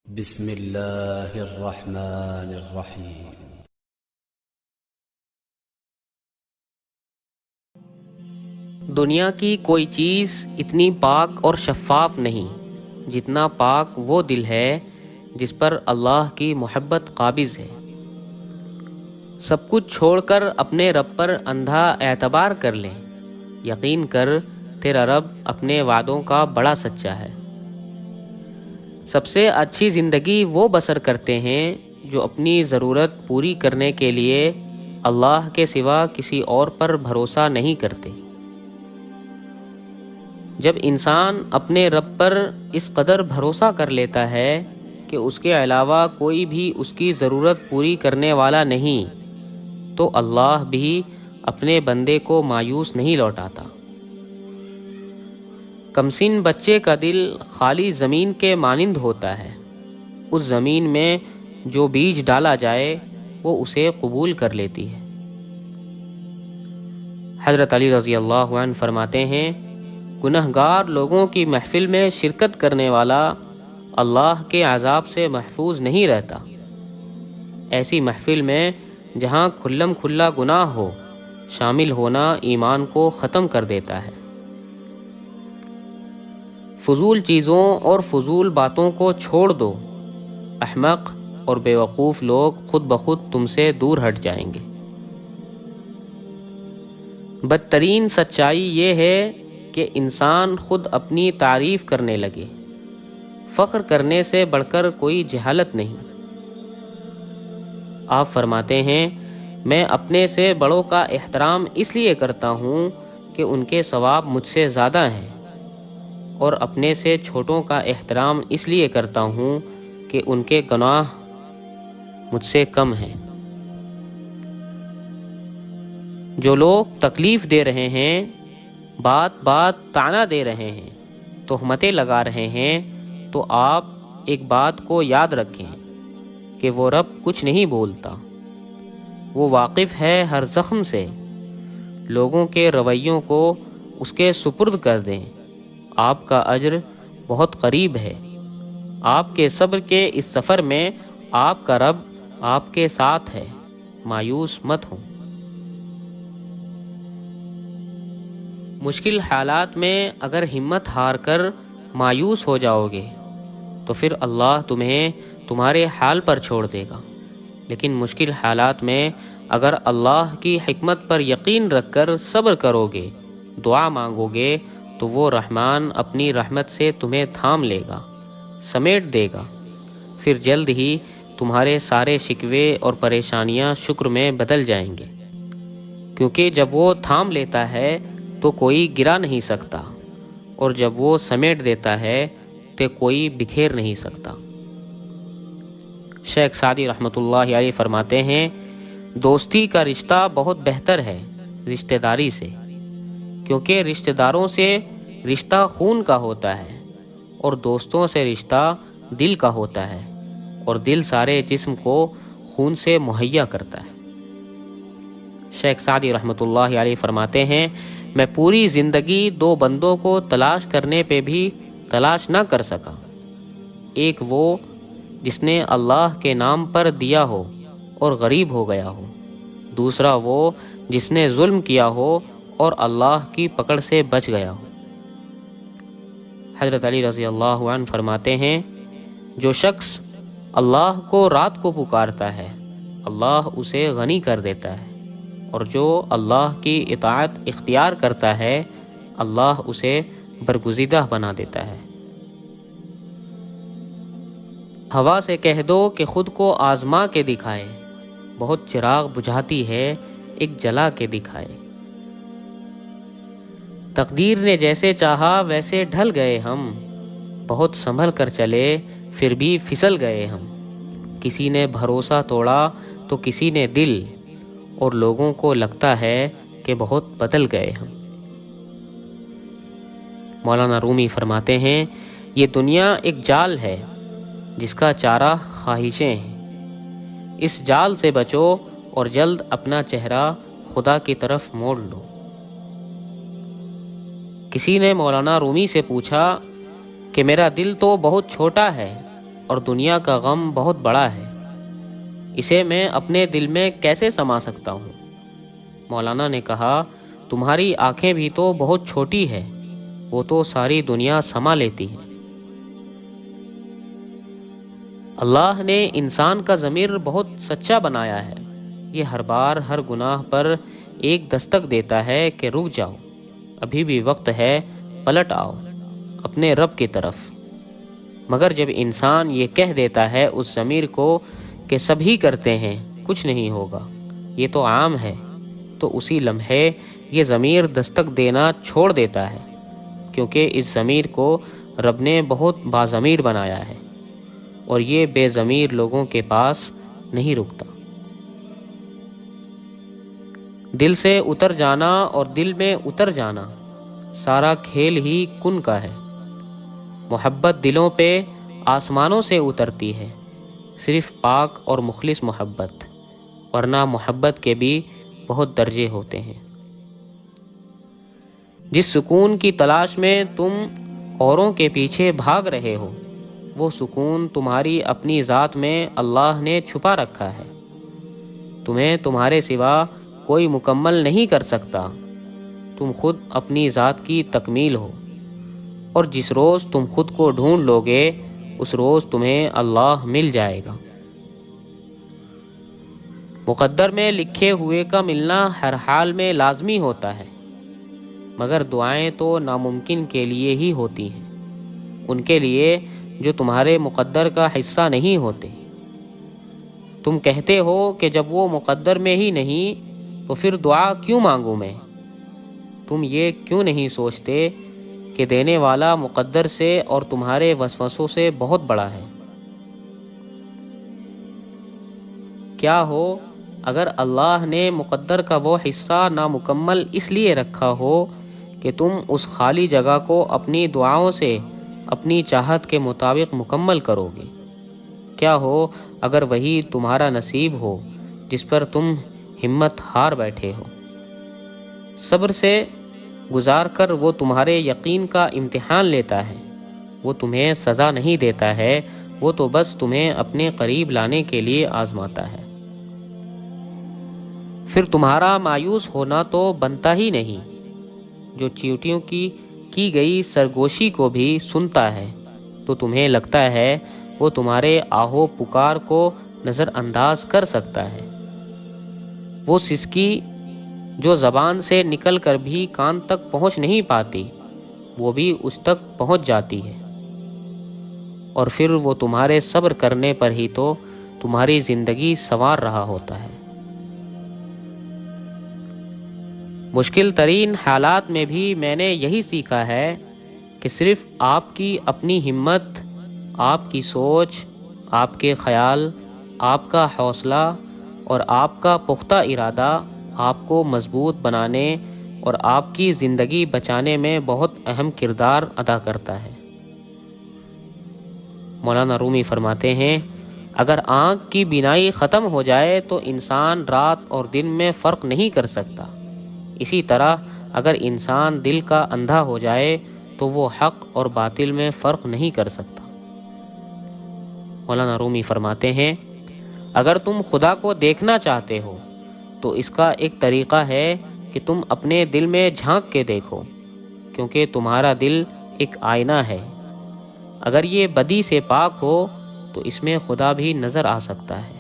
بسم اللہ الرحمن الرحیم۔ دنیا کی کوئی چیز اتنی پاک اور شفاف نہیں جتنا پاک وہ دل ہے جس پر اللہ کی محبت قابض ہے۔ سب کچھ چھوڑ کر اپنے رب پر اندھا اعتبار کر لیں، یقین کر تیرا رب اپنے وعدوں کا بڑا سچا ہے۔ سب سے اچھی زندگی وہ بسر کرتے ہیں جو اپنی ضرورت پوری کرنے کے لیے اللہ کے سوا کسی اور پر بھروسہ نہیں کرتے۔ جب انسان اپنے رب پر اس قدر بھروسہ کر لیتا ہے کہ اس کے علاوہ کوئی بھی اس کی ضرورت پوری کرنے والا نہیں، تو اللہ بھی اپنے بندے کو مایوس نہیں لوٹاتا۔ کمسن بچے کا دل خالی زمین کے مانند ہوتا ہے، اس زمین میں جو بیج ڈالا جائے وہ اسے قبول کر لیتی ہے۔ حضرت علی رضی اللہ عنہ فرماتے ہیں، گنہگار لوگوں کی محفل میں شرکت کرنے والا اللہ کے عذاب سے محفوظ نہیں رہتا۔ ایسی محفل میں جہاں کھلم کھلا گناہ ہو، شامل ہونا ایمان کو ختم کر دیتا ہے۔ فضول چیزوں اور فضول باتوں کو چھوڑ دو، احمق اور بیوقوف لوگ خود بخود تم سے دور ہٹ جائیں گے۔ بدترین سچائی یہ ہے کہ انسان خود اپنی تعریف کرنے لگے۔ فخر کرنے سے بڑھ کر کوئی جہالت نہیں۔ آپ فرماتے ہیں، میں اپنے سے بڑوں کا احترام اس لیے کرتا ہوں کہ ان کے ثواب مجھ سے زیادہ ہیں، اور اپنے سے چھوٹوں کا احترام اس لیے کرتا ہوں کہ ان کے گناہ مجھ سے کم ہیں۔ جو لوگ تکلیف دے رہے ہیں، بات بات طعنہ دے رہے ہیں، تہمتیں لگا رہے ہیں، تو آپ ایک بات کو یاد رکھیں کہ وہ رب کچھ نہیں بولتا، وہ واقف ہے ہر زخم سے۔ لوگوں کے رویوں کو اس کے سپرد کر دیں، آپ کا اجر بہت قریب ہے۔ آپ کے صبر کے اس سفر میں آپ کا رب آپ کے ساتھ ہے، مایوس مت ہوں۔ مشکل حالات میں اگر ہمت ہار کر مایوس ہو جاؤ گے تو پھر اللہ تمہیں تمہارے حال پر چھوڑ دے گا، لیکن مشکل حالات میں اگر اللہ کی حکمت پر یقین رکھ کر صبر کرو گے، دعا مانگو گے، تو وہ رحمان اپنی رحمت سے تمہیں تھام لے گا، سمیٹ دے گا۔ پھر جلد ہی تمہارے سارے شکوے اور پریشانیاں شکر میں بدل جائیں گے، کیونکہ جب وہ تھام لیتا ہے تو کوئی گرا نہیں سکتا، اور جب وہ سمیٹ دیتا ہے تو کوئی بکھیر نہیں سکتا۔ شیخ سعدی رحمۃ اللہ علیہ فرماتے ہیں، دوستی کا رشتہ بہت بہتر ہے رشتہ داری سے، کیونکہ رشتہ داروں سے رشتہ خون کا ہوتا ہے، اور دوستوں سے رشتہ دل کا ہوتا ہے، اور دل سارے جسم کو خون سے مہیا کرتا ہے۔ شیخ سعدی رحمۃ اللہ علیہ فرماتے ہیں، میں پوری زندگی دو بندوں کو تلاش کرنے پہ بھی تلاش نہ کر سکا، ایک وہ جس نے اللہ کے نام پر دیا ہو اور غریب ہو گیا ہو، دوسرا وہ جس نے ظلم کیا ہو اور اللہ کی پکڑ سے بچ گیا ہو۔ حضرت علی رضی اللہ عنہ فرماتے ہیں، جو شخص اللہ کو رات کو پکارتا ہے، اللہ اسے غنی کر دیتا ہے، اور جو اللہ کی اطاعت اختیار کرتا ہے، اللہ اسے برگزیدہ بنا دیتا ہے۔ ہوا سے کہہ دو کہ خود کو آزما کے دکھائے، بہت چراغ بجھاتی ہے ایک جلا کے دکھائے۔ تقدیر نے جیسے چاہا ویسے ڈھل گئے ہم، بہت سنبھل کر چلے پھر بھی پھسل گئے ہم۔ کسی نے بھروسہ توڑا تو کسی نے دل، اور لوگوں کو لگتا ہے کہ بہت بدل گئے ہم۔ مولانا رومی فرماتے ہیں، یہ دنیا ایک جال ہے جس کا چارہ خواہشیں ہیں، اس جال سے بچو اور جلد اپنا چہرہ خدا کی طرف موڑ لو۔ کسی نے مولانا رومی سے پوچھا کہ میرا دل تو بہت چھوٹا ہے، اور دنیا کا غم بہت بڑا ہے، اسے میں اپنے دل میں کیسے سما سکتا ہوں؟ مولانا نے کہا، تمہاری آنکھیں بھی تو بہت چھوٹی ہے، وہ تو ساری دنیا سما لیتی ہے۔ اللہ نے انسان کا ضمیر بہت سچا بنایا ہے، یہ ہر بار ہر گناہ پر ایک دستک دیتا ہے کہ رک جاؤ، ابھی بھی وقت ہے، پلٹ آؤ اپنے رب کی طرف۔ مگر جب انسان یہ کہہ دیتا ہے اس ضمیر کو کہ سبھی کرتے ہیں، کچھ نہیں ہوگا، یہ تو عام ہے، تو اسی لمحے یہ ضمیر دستک دینا چھوڑ دیتا ہے، کیونکہ اس ضمیر کو رب نے بہت باضمیر بنایا ہے اور یہ بے ضمیر لوگوں کے پاس نہیں رکتا۔ دل سے اتر جانا اور دل میں اتر جانا سارا کھیل ہی کن کا ہے۔ محبت دلوں پہ آسمانوں سے اترتی ہے، صرف پاک اور مخلص محبت، ورنہ محبت کے بھی بہت درجے ہوتے ہیں۔ جس سکون کی تلاش میں تم اوروں کے پیچھے بھاگ رہے ہو، وہ سکون تمہاری اپنی ذات میں اللہ نے چھپا رکھا ہے۔ تمہیں تمہارے سوا کوئی مکمل نہیں کر سکتا، تم خود اپنی ذات کی تکمیل ہو، اور جس روز تم خود کو ڈھونڈ لو گے اس روز تمہیں اللہ مل جائے گا۔ مقدر میں لکھے ہوئے کا ملنا ہر حال میں لازمی ہوتا ہے، مگر دعائیں تو ناممکن کے لیے ہی ہوتی ہیں، ان کے لیے جو تمہارے مقدر کا حصہ نہیں ہوتے۔ تم کہتے ہو کہ جب وہ مقدر میں ہی نہیں تو پھر دعا کیوں مانگوں میں؟ تم یہ کیوں نہیں سوچتے کہ دینے والا مقدر سے اور تمہارے وسوسوں سے بہت بڑا ہے؟ کیا ہو اگر اللہ نے مقدر کا وہ حصہ نامکمل اس لیے رکھا ہو کہ تم اس خالی جگہ کو اپنی دعاؤں سے اپنی چاہت کے مطابق مکمل کرو گے؟ کیا ہو اگر وہی تمہارا نصیب ہو جس پر تم ہمت ہار بیٹھے ہو؟ صبر سے گزار کر وہ تمہارے یقین کا امتحان لیتا ہے، وہ تمہیں سزا نہیں دیتا ہے، وہ تو بس تمہیں اپنے قریب لانے کے لیے آزماتا ہے۔ پھر تمہارا مایوس ہونا تو بنتا ہی نہیں، جو چیونٹیوں کی گئی سرگوشی کو بھی سنتا ہے تو تمہیں لگتا ہے وہ تمہارے آہو پکار کو نظر انداز کر سکتا ہے۔ وہ سسکی جو زبان سے نکل کر بھی کان تک پہنچ نہیں پاتی، وہ بھی اس تک پہنچ جاتی ہے، اور پھر وہ تمہارے صبر کرنے پر ہی تو تمہاری زندگی سنوار رہا ہوتا ہے۔ مشکل ترین حالات میں بھی میں نے یہی سیکھا ہے کہ صرف آپ کی اپنی ہمت، آپ کی سوچ، آپ کے خیال، آپ کا حوصلہ اور آپ کا پختہ ارادہ آپ کو مضبوط بنانے اور آپ کی زندگی بچانے میں بہت اہم کردار ادا کرتا ہے۔ مولانا رومی فرماتے ہیں، اگر آنکھ کی بینائی ختم ہو جائے تو انسان رات اور دن میں فرق نہیں کر سکتا، اسی طرح اگر انسان دل کا اندھا ہو جائے تو وہ حق اور باطل میں فرق نہیں کر سکتا۔ مولانا رومی فرماتے ہیں، اگر تم خدا کو دیکھنا چاہتے ہو تو اس کا ایک طریقہ ہے کہ تم اپنے دل میں جھانک کے دیکھو، کیونکہ تمہارا دل ایک آئینہ ہے، اگر یہ بدی سے پاک ہو تو اس میں خدا بھی نظر آ سکتا ہے۔